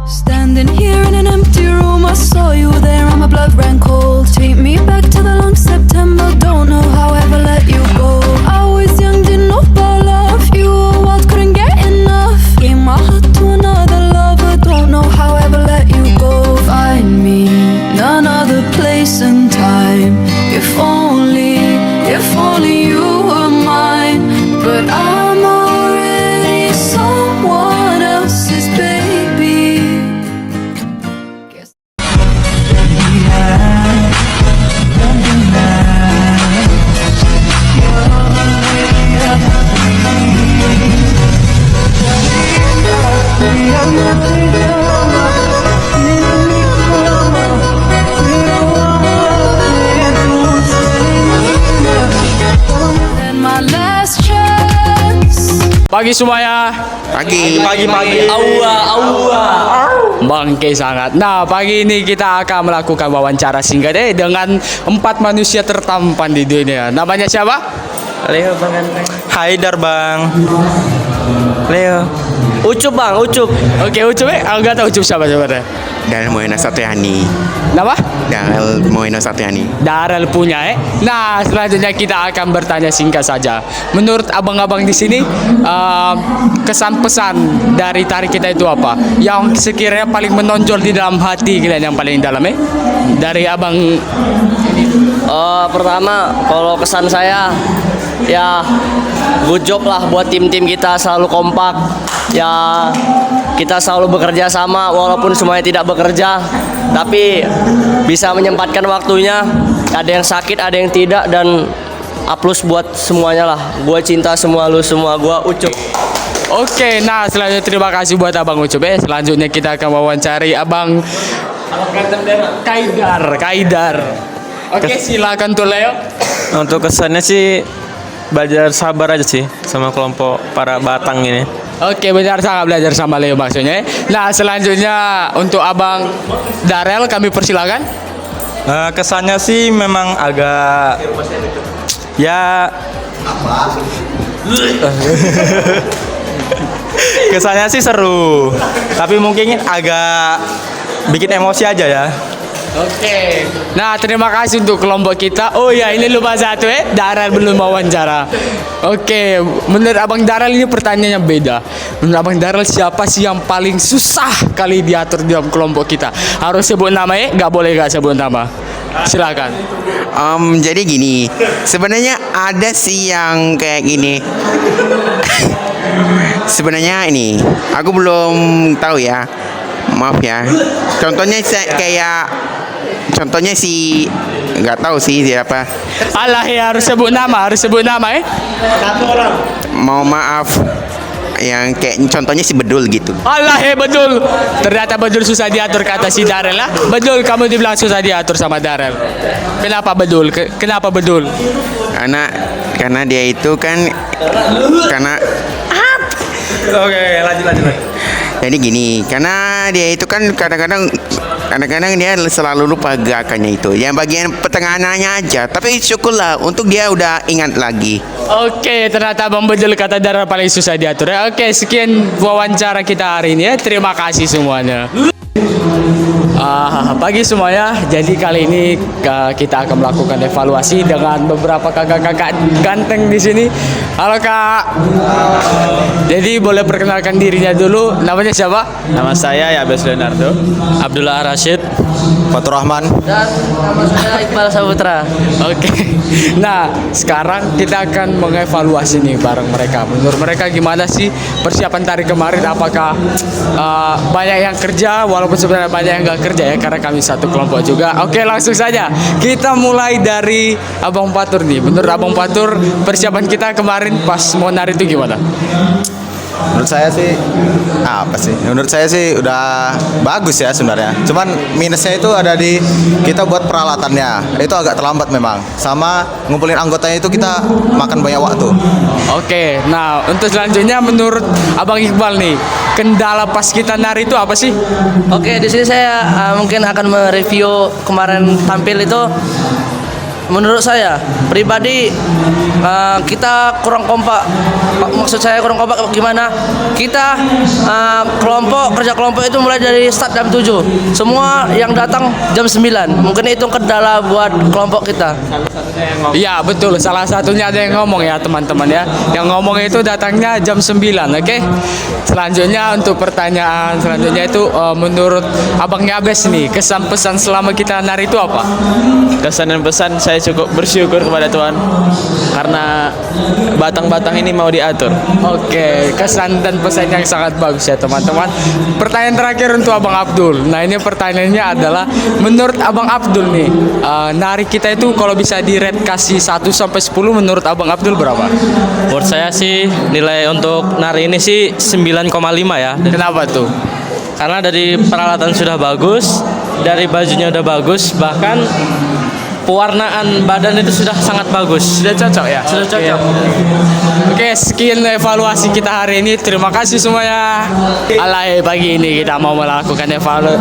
Standing here in an empty room, I saw you there and my blood ran cold. Take me back to the long September, don't know how I ever let you go. I was young, didn't know about love, you were wild, couldn't get enough. Gave my heart to another lover, don't know how I ever let you go. Find me in another place and time, if only you were mine. But I'm already someone else's baby. And my last chance. Pagi semuanya. Pagi. Aua. Bangke sangat. Nah, pagi ini kita akan melakukan wawancara singkat dengan 4 manusia tertampan di dunia. Namanya siapa? Leo Bang Ganteng. Haidar Bang. Leo. Ucup Bang, Ucup. Oke, Ucup. Enggak tahu Ucup siapa sebenarnya. Darel Moeno Satriani. Nama? Darel Moeno Satriani. Darel punya. Nah, selanjutnya kita akan bertanya singkat saja. Menurut abang-abang di sini, kesan pesan dari tari kita itu apa? Yang sekiranya paling menonjol di dalam hati kalian yang paling dalam Dari abang. Pertama, kalau kesan saya ya good job lah buat tim-tim kita, selalu kompak. Ya kita selalu bekerja sama walaupun semuanya tidak bekerja, tapi bisa menyempatkan waktunya. Ada yang sakit, ada yang tidak, dan aplaus buat semuanya lah. Gua cinta semua lu semua, gua Ucup. Oke, nah selanjutnya terima kasih buat abang Ucup. Selanjutnya kita akan wawancari abang Kaidar. Oke, silakan tuh Leo. Untuk kesannya sih belajar sabar aja sih sama kelompok para batang ini. Oke, benar, sangat belajar sama Leo maksudnya. Nah, selanjutnya untuk abang Darel kami persilakan. Kesannya sih memang agak ya kesannya sih seru, tapi mungkin agak bikin emosi aja ya. Oke. Nah, terima kasih untuk kelompok kita. Oh ya, ini lupa satu Darel belum wawancara. Oke, menurut abang Darel ini pertanyaannya beda. Menurut abang Darel siapa sih yang paling susah kali diatur di dalam kelompok kita? Harus sebut nama nggak boleh nggak sebut nama. Silakan. Jadi gini, sebenarnya ada sih yang kayak gini. Sebenarnya ini, aku belum tahu ya. Maaf ya. Contohnya sih nggak tahu sih siapa. Alah ya, harus sebut nama Mau maaf, yang kayak contohnya si Bedul gitu. Alah ya, betul. Ternyata Bedul susah diatur kata si Darel lah. Bedul, kamu dibilang susah diatur sama Darel. Kenapa Bedul? Kenapa Bedul? Karena dia itu kan Oke, lanjut. jadi gini, karena dia itu kan kadang-kadang dia selalu lupa gerakannya itu. Yang bagian pertengahannya aja. Tapi syukurlah untuk dia udah ingat lagi. Oke, ternyata Bang Bedul kata Darel paling susah diatur. Oke, sekian wawancara kita hari ini ya. Terima kasih semuanya. Pagi semuanya. Jadi kali ini kita akan melakukan evaluasi dengan beberapa kakak-kakak ganteng di sini. Halo Kak. Jadi boleh perkenalkan dirinya dulu. Namanya siapa? Nama saya Yabes Leonardo. Abdullah Rashid. Fatur Rahman. Dan nama saya Iqbal Saputra. Oke. Nah, sekarang kita akan mengevaluasi nih bareng mereka. Menurut mereka gimana sih persiapan tari kemarin? Apakah banyak yang kerja walaupun sebenarnya banyak yang nggak kerja ya, karena kami satu kelompok juga. Oke, langsung saja. Kita mulai dari Abang Fatur nih. Menurut Abang Fatur, persiapan kita kemarin pas mau nari itu gimana? Menurut saya sih Menurut saya sih udah bagus ya sebenarnya. Cuman minusnya itu ada di kita buat peralatannya. Itu agak terlambat memang. Sama ngumpulin anggotanya itu kita makan banyak waktu. Oke, nah untuk selanjutnya menurut Abang Iqbal nih, kendala pas kita nari itu apa sih? Oke, di sini saya mungkin akan mereview kemarin tampil itu. menurut saya pribadi kita kurang kompak. Maksud saya kurang kompak gimana? Kita kerja kelompok itu mulai dari start jam 7. Semua yang datang jam 9. Mungkin itu kendala buat kelompok kita. Iya betul, salah satunya ada yang ngomong ya teman-teman ya. Yang ngomong itu datangnya jam 9, oke? Selanjutnya untuk pertanyaan selanjutnya itu menurut Abang Yabes nih, kesan pesan selama kita nari itu apa? Kesan dan pesan saya cukup bersyukur kepada Tuhan karena batang-batang ini mau diatur. Oke, kesan dan pesan yang sangat bagus ya teman-teman. Pertanyaan terakhir untuk Abang Abdul. Nah ini pertanyaannya adalah, menurut Abang Abdul nih, nari kita itu kalau bisa di rate kasih 1 sampai 10, menurut Abang Abdul berapa? Menurut saya sih nilai untuk nari ini sih 9,5 ya. Kenapa tuh? Karena dari peralatan sudah bagus, dari bajunya udah bagus, bahkan pewarnaan badan itu sudah sangat bagus. Sudah cocok ya? Sudah cocok. Oke, sekian evaluasi kita hari ini. Terima kasih semuanya. Alay, pagi ini kita mau melakukan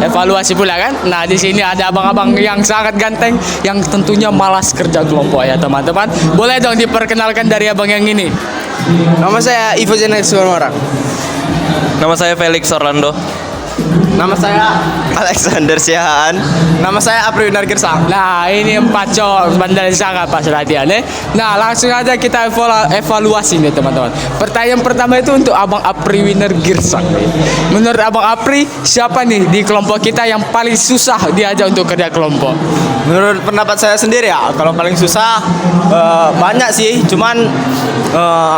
evaluasi pula kan. Nah, di sini ada abang-abang yang sangat ganteng yang tentunya malas kerja kelompok ya, teman-teman. Boleh dong diperkenalkan dari abang yang ini. Nama saya Ivo Jenex orang. Nama saya Felix Orlando. Nama saya Alexander Siahaan. Nama saya Apri Winar Girsang. Nah, ini 4 cowok bandar sangat pas latihan ya. Nah, langsung aja kita evaluasi nih teman-teman. Pertanyaan pertama itu untuk Abang Apri Winar Girsang nih. Menurut Abang Apri, siapa nih di kelompok kita yang paling susah diajak untuk kerja kelompok? Menurut pendapat saya sendiri ya, kalau paling susah banyak sih. Cuman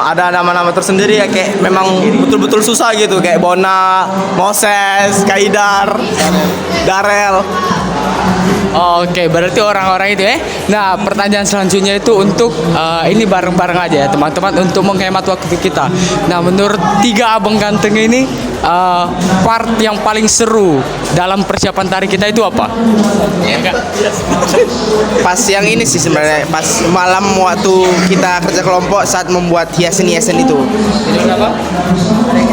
ada nama-nama tersendiri ya, kayak memang betul-betul susah gitu, kayak Bona, Moses, Kaidar, Darel. Oke, berarti orang-orang itu ya. Nah, pertanyaan selanjutnya itu untuk ini bareng-bareng aja ya teman-teman, untuk menghemat waktu kita. Nah, menurut 3 abang ganteng ini, part yang paling seru dalam persiapan tari kita itu apa? Pas yang ini sih sebenarnya, pas malam waktu kita kerja kelompok saat membuat hiasan-hiasan itu.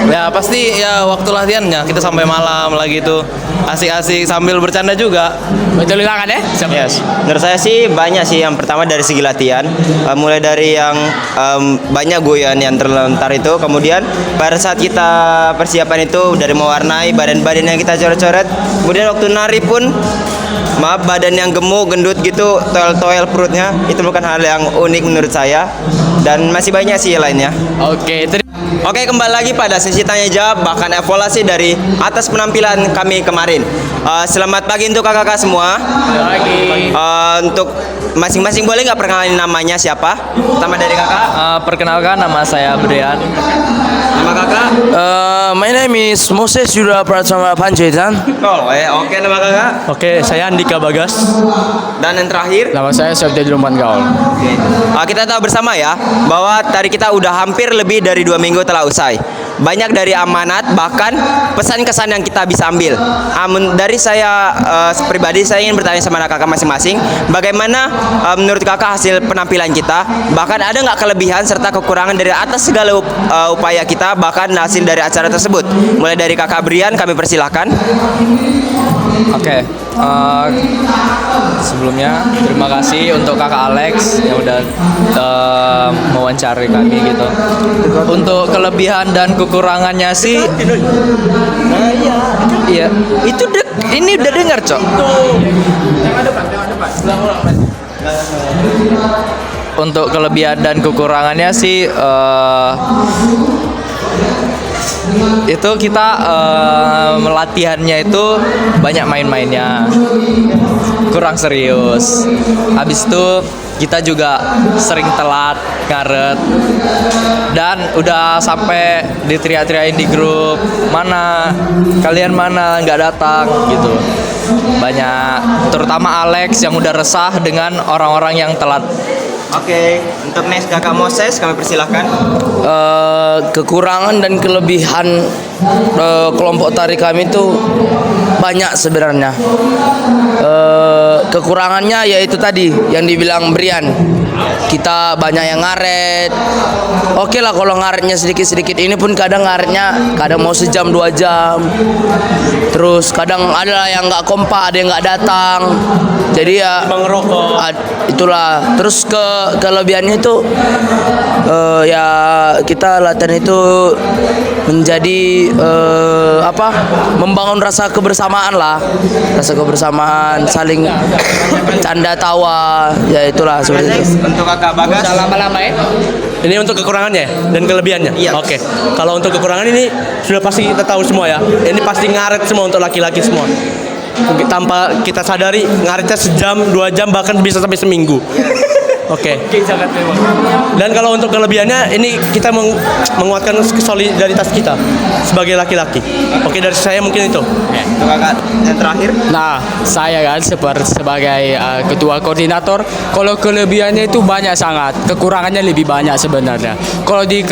Ya pasti ya waktu latihannya kita sampai malam lagi itu asik-asik sambil bercanda juga. Betul kan ya? Yes. Menurut saya sih banyak sih. Yang pertama dari segi latihan, mulai dari yang banyak goyang yang terlontar itu. Kemudian pada saat kita persiapan itu dari mewarnai badan-badan yang kita coret-coret. Kemudian waktu nari pun, maaf, badan yang gemuk, gendut gitu, toel-toel perutnya, itu bukan hal yang unik menurut saya. Dan masih banyak sih lainnya. Oke, kembali lagi pada sesi tanya jawab bahkan evaluasi dari atas penampilan kami kemarin. Selamat pagi untuk kakak-kakak semua. Untuk masing-masing boleh nggak perkenalin namanya siapa? Pertama dari kakak. Perkenalkan, nama saya Brian. Nama kakak? My name is Moses Yuda Pratama Panjaitan. Oh, oke, nama kakak. Oke, saya Andika Bagas. Dan yang terakhir. Nama saya Syafdil Luman Gaul. Kita tahu bersama ya bahwa tari kita udah hampir lebih dari 2 minggu telah usai. Banyak dari amanat, bahkan pesan-kesan yang kita bisa ambil. Dari saya pribadi, saya ingin bertanya sama kakak masing-masing, bagaimana menurut kakak hasil penampilan kita? Bahkan ada nggak kelebihan serta kekurangan dari atas segala upaya kita, bahkan hasil dari acara tersebut? Mulai dari kakak Brian, kami persilahkan. Oke, sebelumnya terima kasih untuk kakak Alex yang udah mewawancari kami gitu. Untuk kelebihan dan kekurangannya sih, iya, itu ini udah dengar cok. Untuk kelebihan dan kekurangannya sih, itu kita melatihannya itu banyak main-mainnya, kurang serius. Habis itu kita juga sering telat, ngaret, dan udah sampai diteriak-teriakin di grup, mana kalian mana nggak datang gitu. Banyak, terutama Alex yang udah resah dengan orang-orang yang telat. Oke, untuk next kakak Moses, kami persilahkan. Kekurangan dan kelebihan kelompok tari kami itu banyak sebenarnya. Kekurangannya yaitu tadi yang dibilang Brian, kita banyak yang ngaret. Oke lah kalau ngaretnya sedikit-sedikit, ini pun kadang ngaretnya kadang mau sejam 2 jam. Terus kadang ada yang nggak kompak, ada yang nggak datang. Jadi ya itulah. Terus kelebihannya itu ya kita latihan itu menjadi membangun rasa kebersamaan lah, rasa kebersamaan, saling canda tawa, ya itulah seperti itu. Untuk Kakak Bagas. Lama-lama ya. Ini untuk kekurangannya dan kelebihannya. Iya. Oke. Kalau untuk kekurangan ini sudah pasti kita tahu semua ya. Ini pasti ngaret semua untuk laki-laki semua. Tanpa kita sadari ngaretnya sejam, 2 jam, bahkan bisa sampai seminggu. Oke. Dan kalau untuk kelebihannya ini kita menguatkan solidaritas kita sebagai laki-laki. Oke, dari saya mungkin itu. Untuk Kakak yang terakhir. Nah, saya kan sebagai ketua koordinator, kalau kelebihannya itu banyak sangat, kekurangannya lebih banyak sebenarnya. Kalau di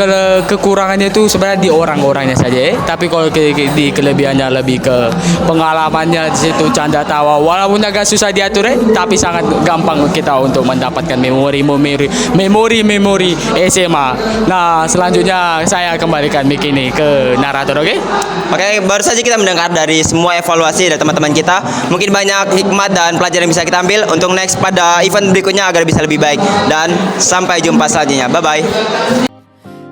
kekurangannya itu sebenarnya di orang-orangnya saja, tapi kalau di kelebihannya lebih ke pengalamannya di situ, canda tawa, walaupun agak susah diatur, tapi sangat gampang kita untuk mendapatkan memori SMA. Nah, selanjutnya saya kembalikan mic ini ke narator, oke? Oke, baru saja kita mendengar dari semua evaluasi dari teman-teman kita. Mungkin banyak hikmat dan pelajaran yang bisa kita ambil untuk next pada event berikutnya agar bisa lebih baik. Dan sampai jumpa selanjutnya. Bye-bye.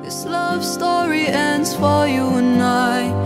This love story ends for you and I.